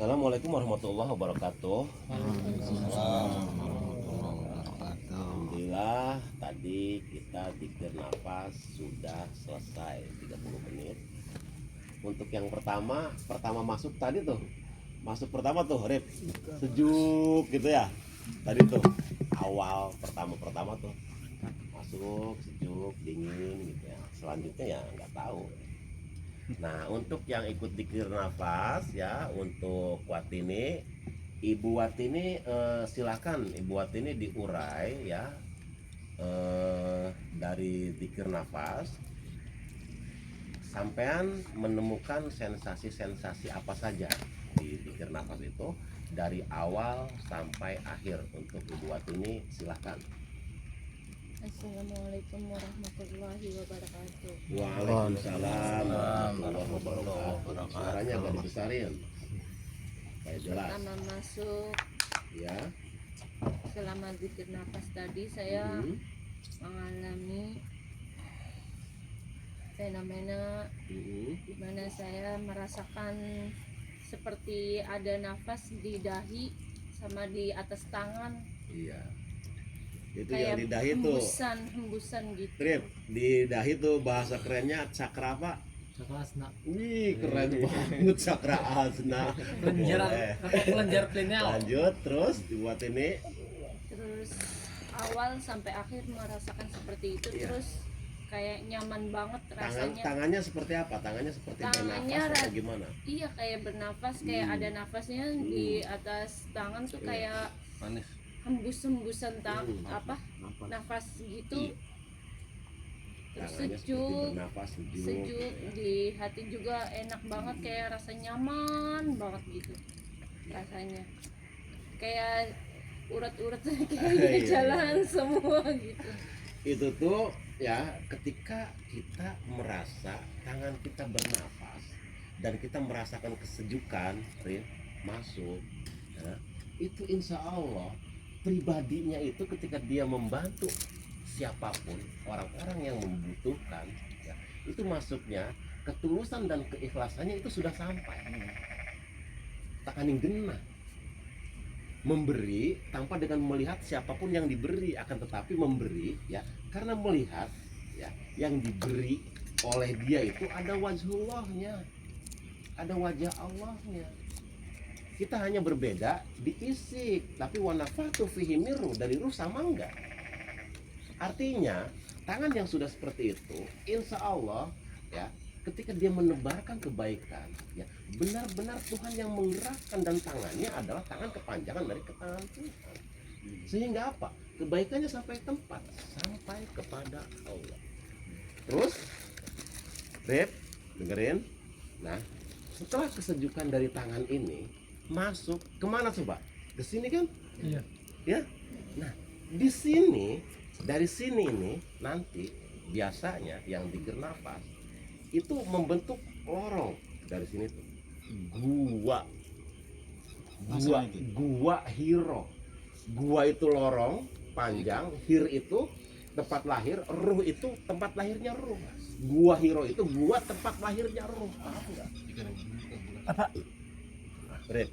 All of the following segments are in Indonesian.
Assalamualaikum warahmatullahi wabarakatuh. Alhamdulillah tadi kita dikir nafas sudah selesai 30 menit. Untuk yang pertama masuk tadi tuh. Masuk pertama tuh, Rip. Sejuk gitu ya. Tadi tuh awal pertama tuh. Masuk sejuk, dingin gitu ya. Selanjutnya ya nggak tahu. Nah, untuk yang ikut dikir nafas ya, untuk Watini, Ibu Watini silakan Ibu Watini diurai ya dari dikir nafas. Sampean menemukan sensasi-sensasi apa saja di dikir nafas itu dari awal sampai akhir. Untuk Ibu Watini silakan. Assalamualaikum warahmatullahi wabarakatuh. Waalaikumsalam warahmatullahi wabarakatuh. Suaranya agak dibesarin. Kayak jelas. Pertama masuk Ya. selama dikir nafas tadi saya mengalami fenomena di mana saya merasakan seperti ada nafas di dahi sama di atas tangan. Iya. Itu Kayak yang di dahi tuh. hembusan gitu. Trip, di dahi tuh bahasa kerennya cakra apa? Cakra asna. Wih, keren banget cakra asna. Boleh. Kelenjar pineal. Lanjut terus dibuat ini. Terus awal sampai akhir merasakan seperti itu. Iya. Terus kayak nyaman banget rasanya. Tangannya seperti apa? Tangannya seperti Tangannya bernafas atau gimana? Iya, kayak bernafas, kayak ada nafasnya di atas tangan tuh kayak Manis. hembusan nafas gitu. Terus Tangannya seperti sejuk bernafas sejuk di hati juga enak banget, kayak rasa nyaman banget gitu rasanya, kayak urat-urat kayak Iya. jalan semua gitu. Itu tuh ya, ketika kita merasa tangan kita bernafas dan kita merasakan kesejukan masuk ya, itu insya Allah pribadinya itu ketika dia membantu siapapun, orang-orang yang membutuhkan ya, itu masuknya ketulusan dan keikhlasannya itu sudah sampai. Takaning genah memberi tanpa dengan melihat siapapun yang diberi, akan tetapi memberi ya karena melihat ya yang diberi oleh dia itu ada wajhullahnya, ada wajah Allahnya. Kita hanya berbeda di fisik, tapi wanafatu fihi miru, dari ruh sama enggak. Artinya tangan yang sudah seperti itu insya Allah ya, ketika dia menebarkan kebaikan ya, benar-benar Tuhan yang menggerakkan, dan tangannya adalah tangan kepanjangan dari tangan Tuhan, sehingga apa, kebaikannya sampai tempat, sampai kepada Allah. Terus Rip, dengerin. Nah, setelah kesejukan dari tangan ini masuk kemana coba? Ke sini kan? Iya. Ya. Nah, di sini, dari sini ini nanti biasanya yang dikir nafas itu membentuk lorong dari sini tuh. Gua hiro. Gua itu lorong panjang, hir itu tempat lahir, ruh itu tempat lahirnya ruh. Gua hiro itu gua tempat lahirnya ruh. Paham enggak? Apa? Red.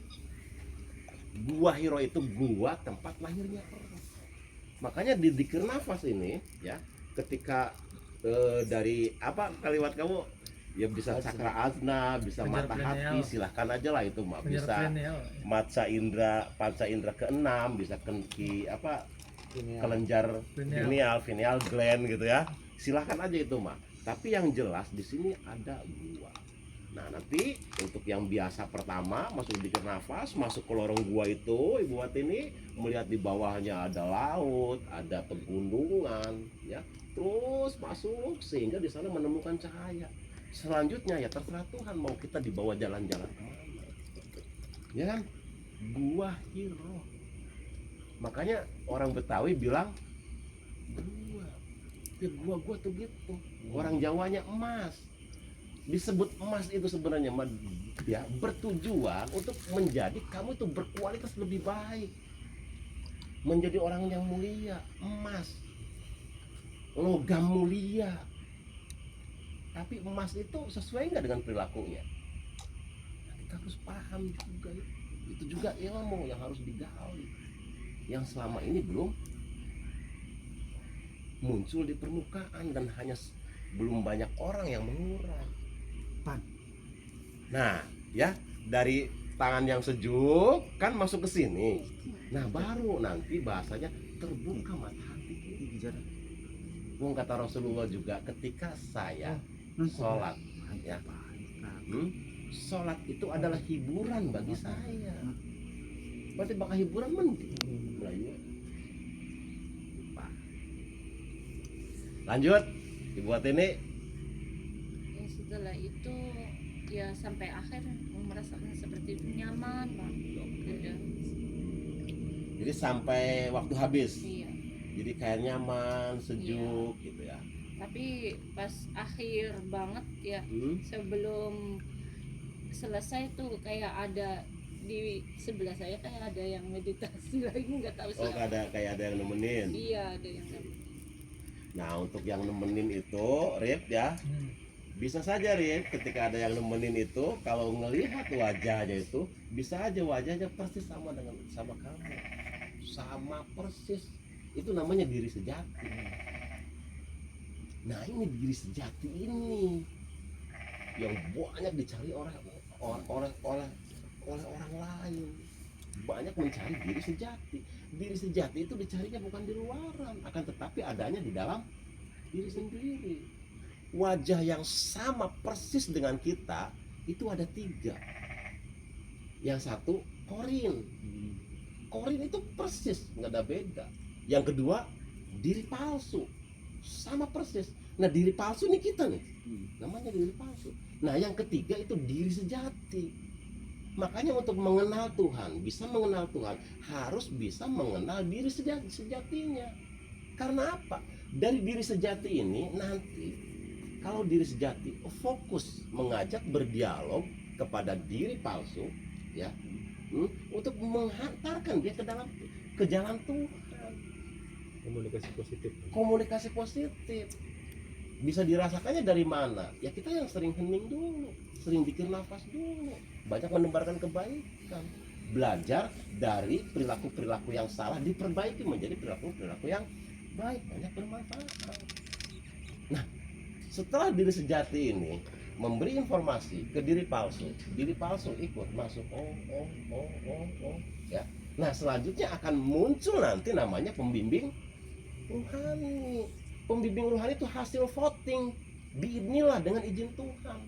Gua hiro itu gua tempat lahirnya ruh. Makanya di dikir nafas ini ya, ketika dari apa kalimat kamu ya, bisa cakra asna, bisa Kelenjar mata pineal. hati, silahkan aja lah itu mah. Kelenjar Bisa pineal. panca indera keenam, bisa kelenjar pineal gland gitu ya, silahkan aja itu mah. Tapi yang jelas di sini ada gua. Nah, nanti untuk yang biasa pertama masuk dikir nafas, masuk ke lorong gua itu, Ibu Watini melihat di bawahnya ada laut, ada pegunungan ya, terus masuk sehingga di sana menemukan cahaya. Selanjutnya ya terserah Tuhan mau kita dibawa jalan-jalan kemana, ya kan? Gua hiro. Makanya orang Betawi bilang gua, ya gua tuh gitu. Orang Jawanya emas. Disebut emas itu sebenarnya ya bertujuan untuk menjadi kamu itu berkualitas lebih baik, menjadi orang yang mulia. Emas, logam mulia. Tapi emas itu sesuai nggak dengan perilakunya? kita harus paham juga. Itu juga ilmu yang harus digali, yang selama ini belum muncul di permukaan dan hanya belum banyak orang yang mengurai. Pan. Nah, ya dari tangan yang sejuk kan masuk ke sini. Nah, baru nanti bahasanya terbuka mata hati kita. Wong kata Rasulullah juga ketika saya sholat, ya, sholat itu adalah hiburan bagi saya. Berarti bakal hiburan mending. Lanjut, Ibu Atini. Ya setelah itu ya sampai akhir merasakan seperti itu nyaman banget. Udah. Jadi sampai waktu habis. Iya. Jadi kayak nyaman, sejuk gitu ya. Tapi pas akhir banget ya, sebelum selesai tuh kayak ada di sebelah saya kayak ada yang meditasi lagi, nggak tahu Oh, siapa. kayak ada yang nemenin. Iya, ada yang Nah, untuk yang nemenin itu, Rip ya, bisa saja Rip ketika ada yang nemenin itu, kalau ngelihat wajahnya itu, bisa aja wajahnya persis sama kamu, sama persis. Itu namanya diri sejati. Nah, ini diri sejati ini yang banyak dicari oleh orang lain. Banyak mencari diri sejati. Diri sejati itu dicarinya bukan di luaran, akan tetapi adanya di dalam diri sendiri. Wajah yang sama persis dengan kita itu ada 3. Yang satu korin. Korin itu persis, nggak ada beda. Yang kedua diri palsu, sama persis. Nah, diri palsu ini kita nih, namanya diri palsu. Nah, yang ketiga itu diri sejati. Makanya untuk mengenal Tuhan, bisa mengenal Tuhan, harus bisa mengenal diri sejatinya. Karena apa? Dari diri sejati ini nanti, kalau diri sejati fokus mengajak berdialog kepada diri palsu, ya, untuk menghantarkan dia ke jalan Tuhan. Komunikasi positif. Bisa dirasakannya dari mana? Ya kita yang sering hening dulu, sering bikin nafas dulu, banyak menebarkan kebaikan, belajar dari perilaku-perilaku yang salah diperbaiki menjadi perilaku-perilaku yang baik, banyak bermanfaat. Nah, setelah diri sejati ini memberi informasi ke diri palsu ikut masuk, ya. Nah, selanjutnya akan muncul nanti namanya pembimbing rohani. Pembimbing rohani itu hasil voting, diinilah dengan izin Tuhan.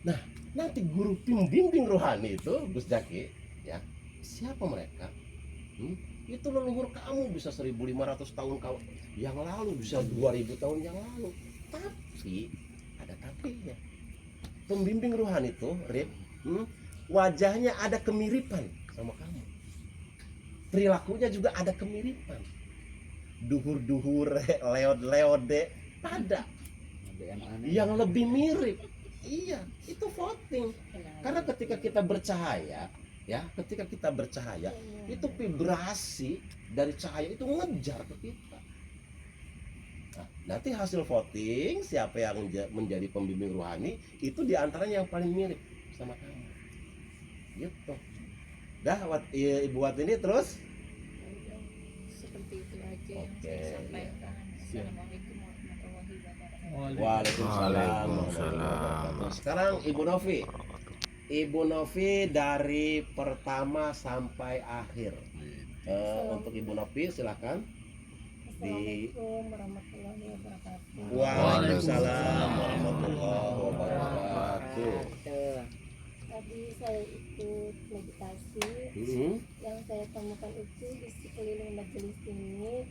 Nah, nanti guru pembimbing rohani itu, Gus Jaki, ya, siapa mereka? Itu leluhur kamu bisa 1500 tahun yang lalu, bisa 2000 tahun yang lalu. Tapi ada tapinya. Pembimbing rohani itu, Rip, wajahnya ada kemiripan sama kamu. Perilakunya juga ada kemiripan. Duhur-duhur, leod-leode, ada yang lebih mirip. Iya, itu voting. Karena ketika kita bercahaya, ya, ketika kita bercahaya, itu vibrasi dari cahaya itu ngejar ke kita. Nah, nanti hasil voting siapa yang menjadi pembimbing rohani itu diantaranya yang paling mirip sama kamu. Gitu. Dah, Ibu Wat ini terus seperti itu aja yang Oke, saya sampaikan. Assalamualaikum warahmatullahi wabarakatuh. Waalaikumsalam warahmatullahi wabarakatuh. Sekarang Ibu Novi dari pertama sampai akhir. Untuk Ibu Novi silakan. Assalamualaikum warahmatullahi wabarakatuh. Waalaikumsalam warahmatullahi wabarakatuh. Tadi saya ikut meditasi. Yang saya temukan itu di sekeliling majelis ini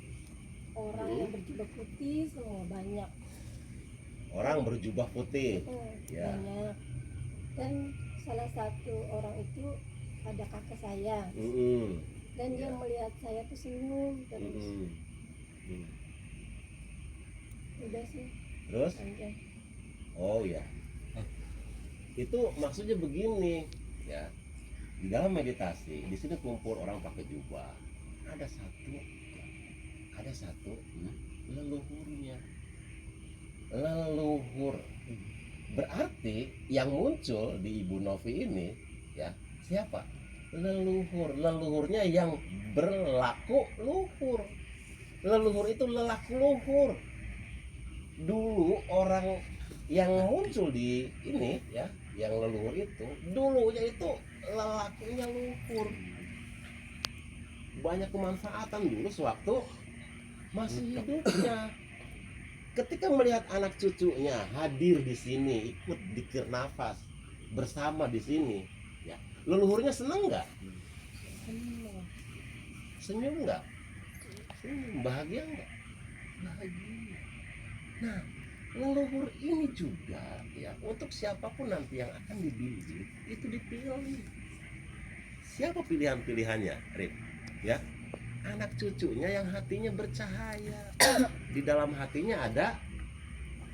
orang yang berjubah putih semua banyak. Orang berjubah putih. Ya. Banyak. Dan salah satu orang itu ada kakak saya. Dan dia melihat saya tuh senyum terus. Udah sih. Terus? Panjang. Oh ya. Itu maksudnya begini, ya. Di dalam meditasi, di sini kumpul orang pakai jubah. Ada satu leluhurnya. Leluhur Berarti yang muncul di Ibu Novi ini ya siapa? Leluhurnya yang berlaku luhur. Leluhur itu lelaku luhur. Dulu orang yang muncul di ini ya, yang leluhur itu dulunya itu lelakunya luhur. Banyak kemanfaatan dulu sewaktu masih hidupnya. Ketika melihat anak cucunya hadir di sini, ikut dikir nafas bersama di sini, ya, leluhurnya seneng nggak? Senang. Senyum nggak? Senyum, bahagia nggak? Bahagia. Nah, leluhur ini juga ya untuk siapapun nanti yang akan dididik itu dipilih. Siapa pilihan-pilihannya, Rip? Ya, anak cucunya yang hatinya bercahaya. Di dalam hatinya ada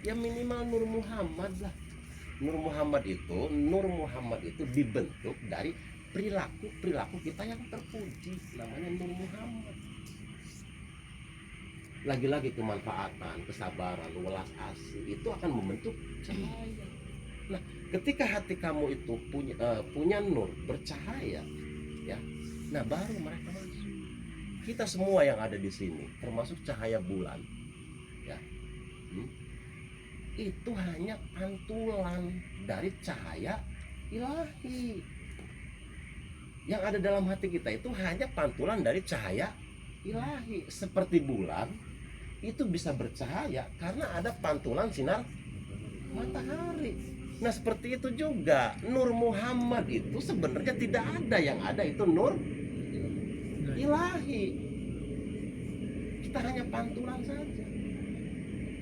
ya minimal Nur Muhammad lah. Nur Muhammad itu dibentuk dari perilaku kita yang terpuji, namanya Nur Muhammad. Lagi-lagi kemanfaatan, kesabaran, welas asih itu akan membentuk cahaya. Nah, ketika hati kamu itu punya nur, bercahaya, ya, nah baru mereka masuk. Kita semua yang ada di sini, termasuk cahaya bulan, ya, itu hanya pantulan dari cahaya ilahi. Yang ada dalam hati kita itu hanya pantulan dari cahaya ilahi. Seperti bulan itu bisa bercahaya karena ada pantulan sinar matahari. Nah seperti itu juga Nur Muhammad itu sebenarnya tidak ada, yang ada itu nur ilahi. Kita hanya pantulan saja.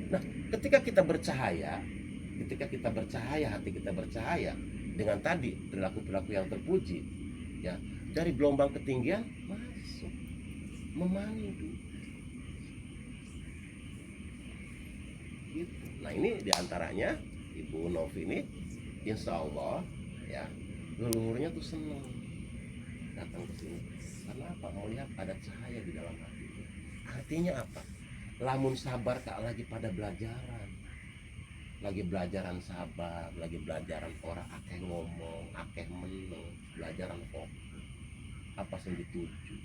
Nah ketika kita bercahaya, hati kita bercahaya dengan tadi perilaku yang terpuji, ya, dari gelombang ketinggian masuk memandu. Gitu. Nah ini diantaranya Ibu Novi ini, insya Allah ya leluhurnya tuh senang datang ke sini. Karena apa? Melihat ada cahaya di dalam hati. Artinya apa? Lamun sabar kak lagi pada belajaran sabar, lagi belajaran orang akeh ngomong, akeh meneng, belajaran fokus. Apa yang dituju?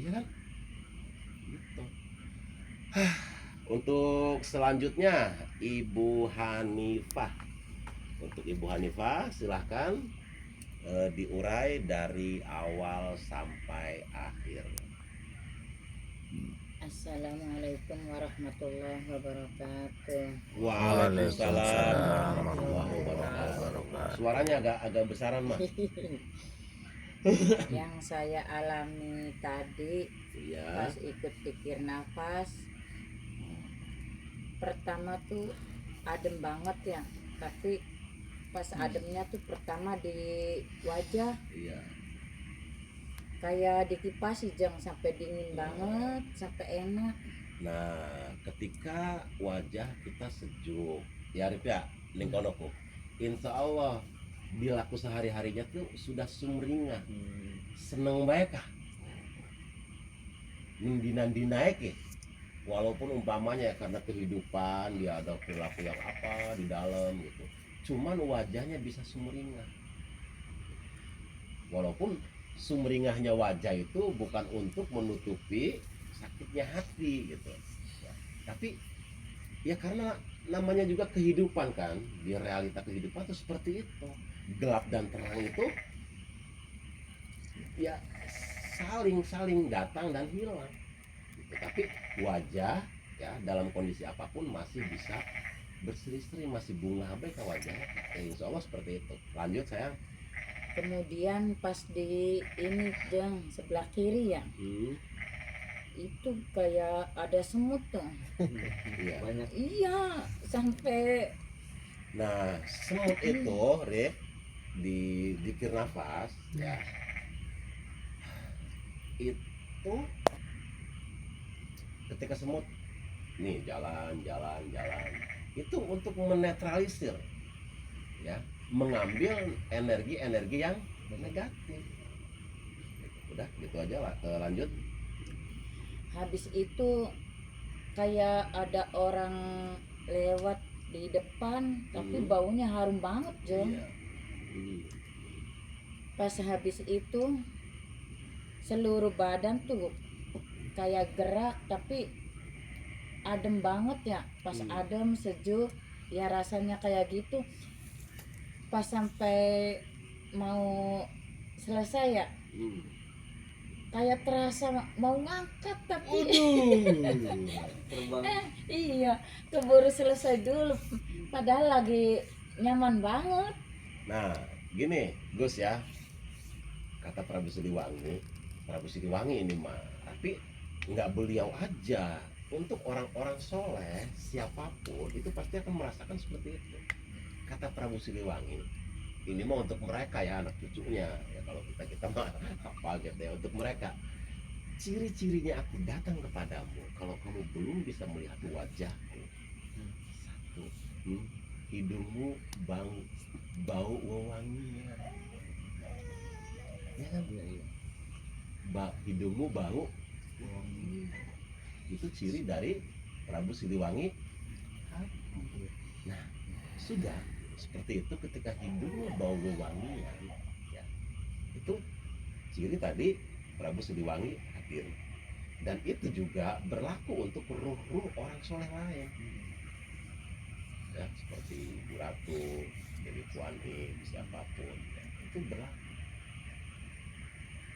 Iya kan? Gitu. Untuk selanjutnya Ibu Hanifah. Untuk Ibu Hanifah silahkan diurai dari awal sampai akhir. Assalamualaikum warahmatullahi wabarakatuh. Waalaikumsalam warahmatullahi wabarakatuh. Suaranya agak besaran mah. Yang saya alami tadi Iya. pas ikut pikir nafas, pertama tuh adem banget ya, tapi pas ademnya tuh pertama di wajah Iya. kayak dikipasi jangan sampai dingin banget, sampai enak. Nah, ketika wajah kita sejuk, ya Arif ya, lingkonoku. Insya Allah dilaku sehari-harinya tuh sudah sumringah, seneng baik kah? Dinaik ya. Walaupun umpamanya ya karena kehidupan dia ada perilaku yang apa di dalam gitu. Cuman wajahnya bisa sumringah. Walaupun sumringahnya wajah itu bukan untuk menutupi sakitnya hati gitu ya. Tapi ya karena namanya juga kehidupan kan, di realita kehidupan itu seperti itu, gelap dan terang itu ya saling datang dan hilang gitu. Tapi wajah ya dalam kondisi apapun masih bisa berseri-seri, masih bunga baik wajahnya ya, insya Allah seperti itu. Lanjut sayang. Kemudian pas di ini jeng sebelah kiri ya, itu kayak ada semut tuh. Iya. Banyak. Iya, sampai Nah, semut itu, Rif, di dikir nafas, ya, itu ketika semut, nih jalan, itu untuk menetralisir, ya, mengambil energi yang negatif. Udah, gitu aja lah. Lanjut. habis itu kayak ada orang lewat di depan, tapi Hmm. baunya harum banget, Jom. Iya. Hmm. Pas habis itu seluruh badan tuh kayak gerak, tapi adem banget ya. Pas Hmm. adem, sejuk, ya rasanya kayak gitu. Pas sampai mau selesai ya, Hmm. kayak terasa mau ngangkat, tapi Terbang. iya, keburu selesai dulu. Padahal lagi nyaman banget. Nah, gini, Gus ya. Kata Prabu Siliwangi ini mah. Tapi nggak beliau aja. Untuk orang-orang soleh, siapapun itu pasti akan merasakan seperti itu. Kata Prabu Siliwangi, ini mah untuk mereka ya, anak cucunya. Ya kalau kita mah apa gitu ya, untuk mereka. Ciri-cirinya aku datang kepadamu kalau kamu belum bisa melihat wajahku. Satu, hidungmu bau wewangian. Ya kan? Hidungmu bau wewangian. Itu ciri dari Prabu Siliwangi. Nah, sudah seperti itu ketika hidungmu bau wewangian, ya, itu ciri tadi Prabu Siliwangi hadir. Dan itu juga berlaku untuk ruh-ruh orang soleh lain. Ya, seperti Bu Ratu, Dewi Puani, siapapun, ya, itu berlaku.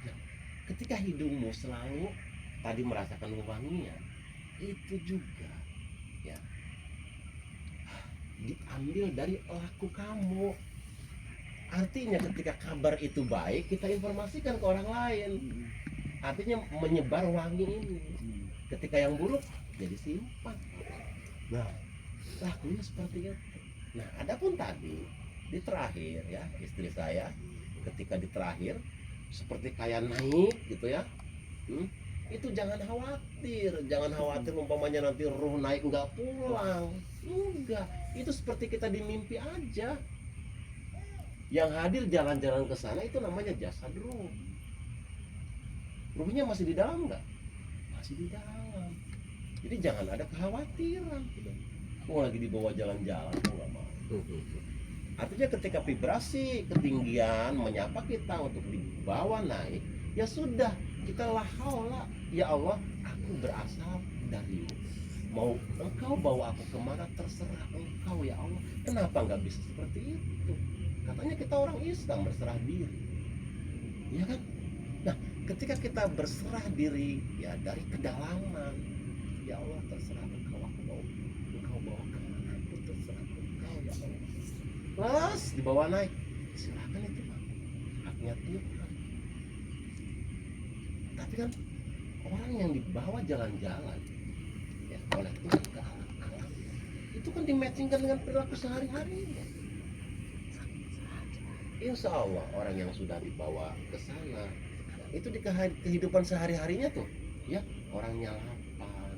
Nah, ketika hidungmu selalu tadi merasakan wewangian, itu juga ya diambil dari laku kamu. Artinya ketika kabar itu baik, kita informasikan ke orang lain. Artinya menyebar wangi ini. Ketika yang buruk, jadi simpan. Nah, lakunya seperti itu. Nah, adapun tadi di terakhir ya, istri saya ketika di terakhir seperti kayak naik gitu ya. Itu jangan khawatir umpamanya nanti ruh naik nggak pulang. Enggak, itu seperti kita di mimpi aja. Yang hadir jalan-jalan ke sana itu namanya jasad ruh. Ruhnya masih di dalam nggak? Masih di dalam. Jadi jangan ada kekhawatiran. Mau lagi dibawa jalan-jalan, aku nggak mau. Artinya ketika vibrasi ketinggian menyapa kita untuk dibawa naik, ya sudah, kita la haula, ya Allah, aku berasal darimu. Mau engkau bawa aku kemana terserah engkau ya Allah. Kenapa nggak bisa seperti itu? Katanya kita orang Islam berserah diri, ya kan? Nah, ketika kita berserah diri ya dari kedalaman, ya Allah terserah engkau, aku mau engkau bawa kemana aku terserah engkau ya Allah. Plus dibawa naik, silakan itu mah haknya Tuhan. Tapi kan orang yang dibawa jalan-jalan ya oleh Tuhan ke alam, itu kan dimatchingkan dengan perilaku sehari-harinya. Insya Allah orang yang sudah dibawa ke sana itu di kehidupan sehari-harinya tuh ya orangnya lapang,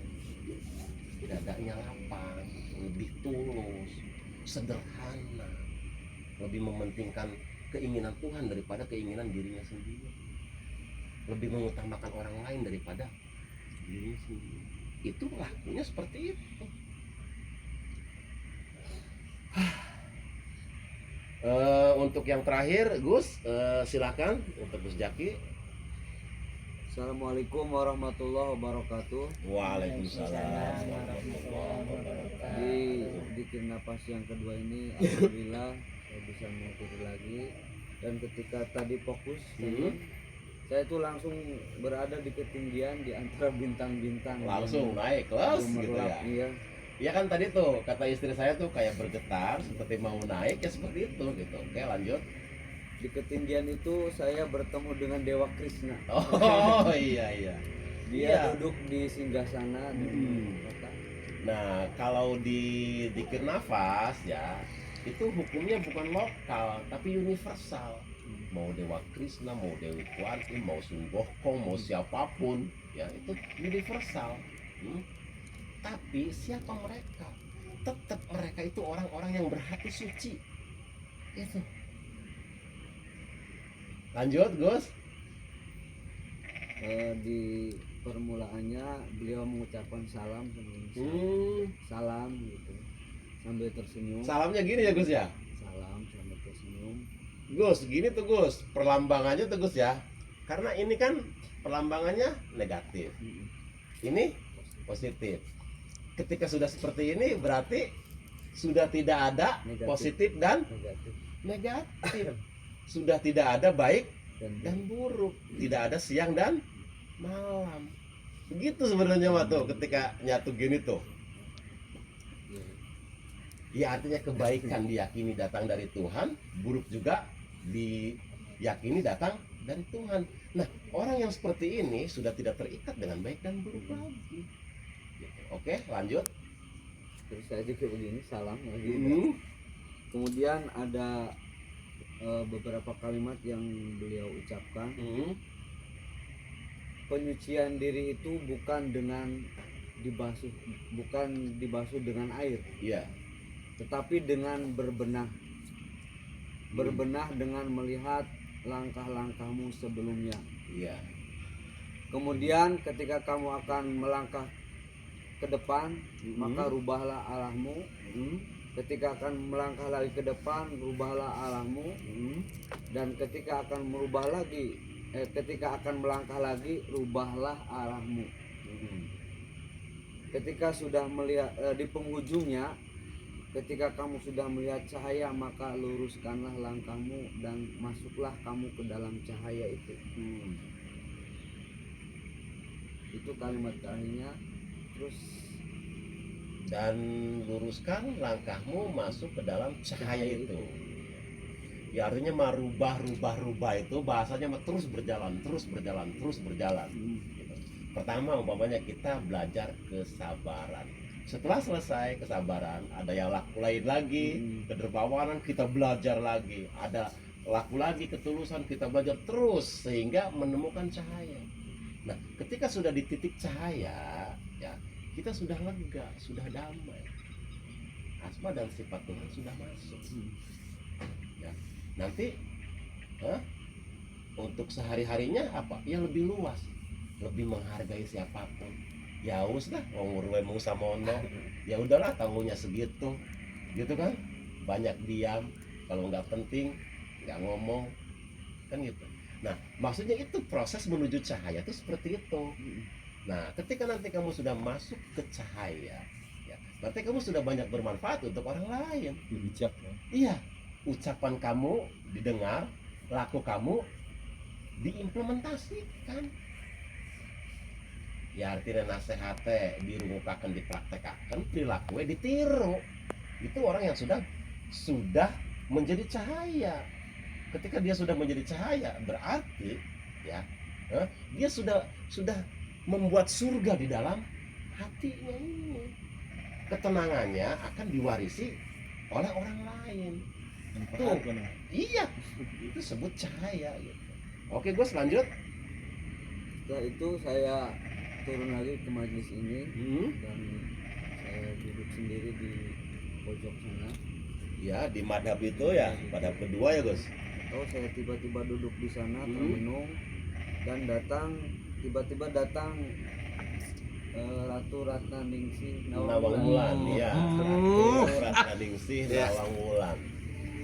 dadanya lapang, lebih tulus, sederhana, lebih mementingkan keinginan Tuhan daripada keinginan dirinya sendiri, lebih mengutamakan orang lain daripada dirinya sendiri. Itu lakunya seperti itu. Untuk yang terakhir, Gus, silakan untuk Gus Jaki. Assalamualaikum warahmatullahi wabarakatuh. Waalaikumsalam warahmatullahi wabarakatuh. Di napas yang kedua ini alhamdulillah saya bisa mengikuti lagi, dan ketika tadi fokus saya tuh langsung berada di ketinggian di antara bintang-bintang, Langsung naik kelas gitu ya. Iya. Ya kan tadi tuh kata istri saya tuh kayak bergetar seperti mau naik ya seperti itu gitu. Oke, lanjut. Di ketinggian itu saya bertemu dengan Dewa Krishna. Oh iya iya. Dia Iya. duduk di singgasana di kota. Nah, kalau di zikir nafas ya, itu hukumnya bukan lokal tapi universal. Mau Dewa Krishna, mau Dewi Kuan Im, mau Sun Gokong, mau siapapun, ya itu universal. Tapi siapa mereka? Tetap mereka itu orang-orang yang berhati suci. Itu. Lanjut, Gus. Di permulaannya beliau mengucapkan salam sebelum salam gitu. sambil tersenyum. Salamnya gini ya Gus ya. Salam sambil tersenyum. Gus, gini tuh Gus, perlambangannya tuh Gus ya. Karena ini kan perlambangannya negatif. Ini positif. Ketika sudah seperti ini berarti sudah tidak ada Negatif. positif dan Negatif negatif. Sudah tidak ada baik dan dan buruk, tidak ada siang dan malam. Begitu sebenarnya Mak tuh ketika nyatu gini tuh. Ya artinya kebaikan diyakini datang dari Tuhan, buruk juga diyakini datang dari Tuhan. Nah, orang yang seperti ini sudah tidak terikat dengan baik dan buruk lagi. Gitu. Oke, lanjut. terus saya juga begini, salam lagi. Hmm. Kemudian ada beberapa kalimat yang beliau ucapkan. Hmm. Penyucian diri itu bukan dibasuh dengan air, Iya. tetapi dengan berbenah. Berbenah dengan melihat langkah-langkahmu sebelumnya. Iya. Kemudian ketika kamu akan melangkah ke depan, Hmm. maka rubahlah arahmu. Hmm. Ketika akan melangkah lagi ke depan, rubahlah arahmu. Hmm. Dan ketika akan melangkah lagi, rubahlah arahmu. Hmm. Ketika sudah melihat di penghujungnya, ketika kamu sudah melihat cahaya, maka luruskanlah langkahmu dan masuklah kamu ke dalam cahaya itu. Hmm. Itu kalimat terakhirnya. Terus Dan luruskan langkahmu masuk ke dalam cahaya itu. Ya artinya merubah itu bahasanya terus berjalan. Gitu. Pertama umpamanya kita belajar kesabaran. Setelah selesai kesabaran, ada yang laku lain lagi, kedermawanan, kita belajar lagi. Ada laku lagi ketulusan, kita belajar terus sehingga menemukan cahaya. Nah, ketika sudah di titik cahaya, ya kita sudah lega, sudah damai. Asma dan sifat Tuhan sudah masuk. Ya, nanti untuk sehari-harinya apa? Ya lebih luas, lebih menghargai siapapun. Ya wis lah, wong urwe mung samono. Ya udahlah, tangguhnya segitu. Gitu kan? Banyak diam, kalau nggak penting nggak ngomong. Kan gitu. Nah, maksudnya itu proses menuju cahaya itu seperti itu. Nah, ketika nanti kamu sudah masuk ke cahaya, ya, nanti kamu sudah banyak bermanfaat untuk orang lain. Bijak ya. Iya, ucapan kamu didengar, laku kamu diimplementasikan. Ya artinya nasehate dirungukakan, dipraktekkan, perilakunya ditiru. Itu orang yang sudah menjadi cahaya. Ketika dia sudah menjadi cahaya, berarti ya dia sudah membuat surga di dalam hatinya ini. Ketenangannya akan diwarisi oleh orang lain. Tuh, iya, itu sebut cahaya gitu. Oke, gue lanjut. setelah itu saya turun lagi ke majelis ini dan saya duduk sendiri di pojok sana. Ya, di madhab itu ya, madhab kedua ya Gus. Tahu saya tiba-tiba duduk di sana termenung dan tiba-tiba datang Ratu Ratna Ningsih Nawang Wulan, ya. Ratu Ratna Ningsih Nawang Wulan.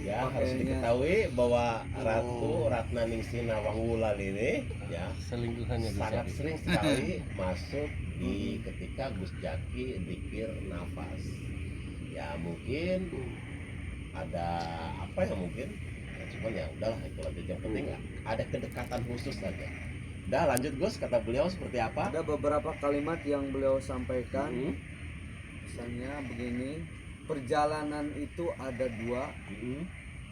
Ya, harus diketahui bahwa Ratu Ratna Ningsih Nawang Wulan ini ya Selingkuhannya sangat sering sekali masuk di ketika Gus Jaki zikir nafas. Ya mungkin ada apa ya mungkin, ya, cuman ya udahlah itu aja, yang penting ada kedekatan khusus saja. Udah lanjut Gus, kata beliau seperti apa? Ada beberapa kalimat yang beliau sampaikan. Misalnya begini, perjalanan itu ada dua,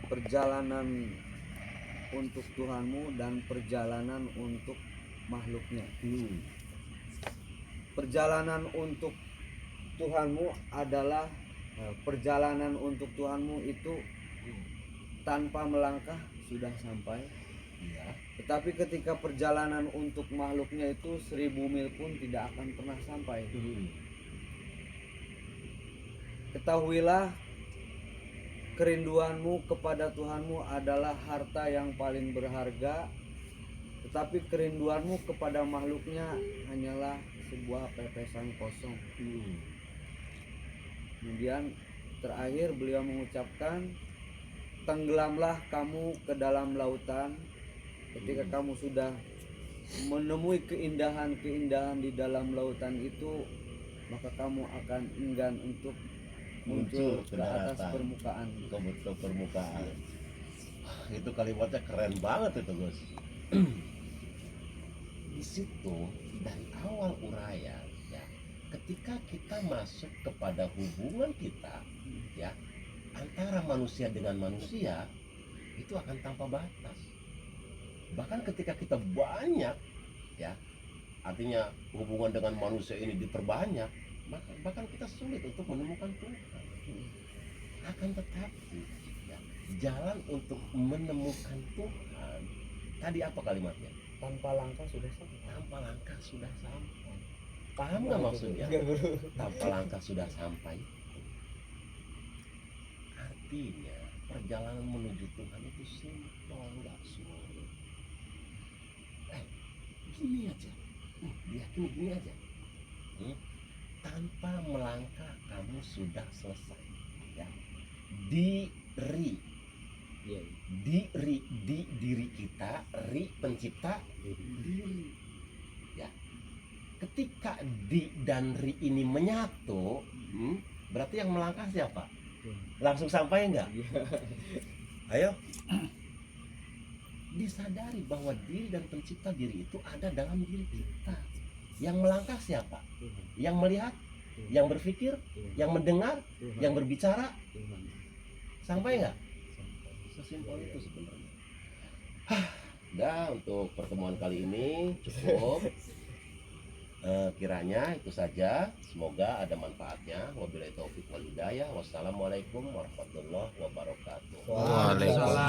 perjalanan untuk Tuhanmu dan perjalanan untuk makhluknya. Perjalanan untuk Tuhanmu adalah perjalanan untuk Tuhanmu itu tanpa melangkah sudah sampai. Iya. Tetapi ketika perjalanan untuk makhluknya itu 1000 mil pun tidak akan pernah sampai. Ketahuilah, kerinduanmu kepada Tuhanmu adalah harta yang paling berharga, tetapi kerinduanmu kepada makhluknya hanyalah sebuah pepesan kosong. Kemudian terakhir beliau mengucapkan, tenggelamlah kamu ke dalam lautan. Ketika kamu sudah menemui keindahan-keindahan di dalam lautan itu, maka kamu akan enggan untuk muncul Muncul ke ke atas daratan. permukaan. Ke permukaan. Wah, itu kalimatnya keren banget itu Gus. Di situ dari awal uraian ya, ketika kita masuk kepada hubungan kita ya antara manusia dengan manusia, itu akan tanpa batas. Bahkan ketika kita banyak ya, artinya hubungan dengan manusia ini diperbanyak, maka bahkan kita sulit untuk menemukan Tuhan. Akan tetapi ya, jalan untuk menemukan Tuhan, tadi apa kalimatnya? Tanpa langkah sudah sampai. Tanpa langkah sudah sampai. Paham nggak maksudnya? Tanpa langkah sudah sampai. Artinya perjalanan menuju Tuhan itu simpel, nggak sulit. Gini aja, diyakini gini aja. Tanpa melangkah kamu sudah selesai. Ya. Diri, Iya. di diri kita, ri pencipta diri. Ya. Ketika di dan ri ini menyatu, berarti yang melangkah siapa? Langsung sampai enggak? Ayo. Disadari bahwa diri dan pencipta diri itu ada dalam diri kita. Yang melangkah siapa? Yang melihat, yang berpikir, yang mendengar, yang berbicara. Sampai enggak? Sesimpel itu sebenarnya. Udah, untuk pertemuan kali ini cukup. Kiranya itu saja, semoga ada manfaatnya. Wabillahi taufik wal hidayah. Wassalamualaikum warahmatullahi wabarakatuh. Waalaikumsalam.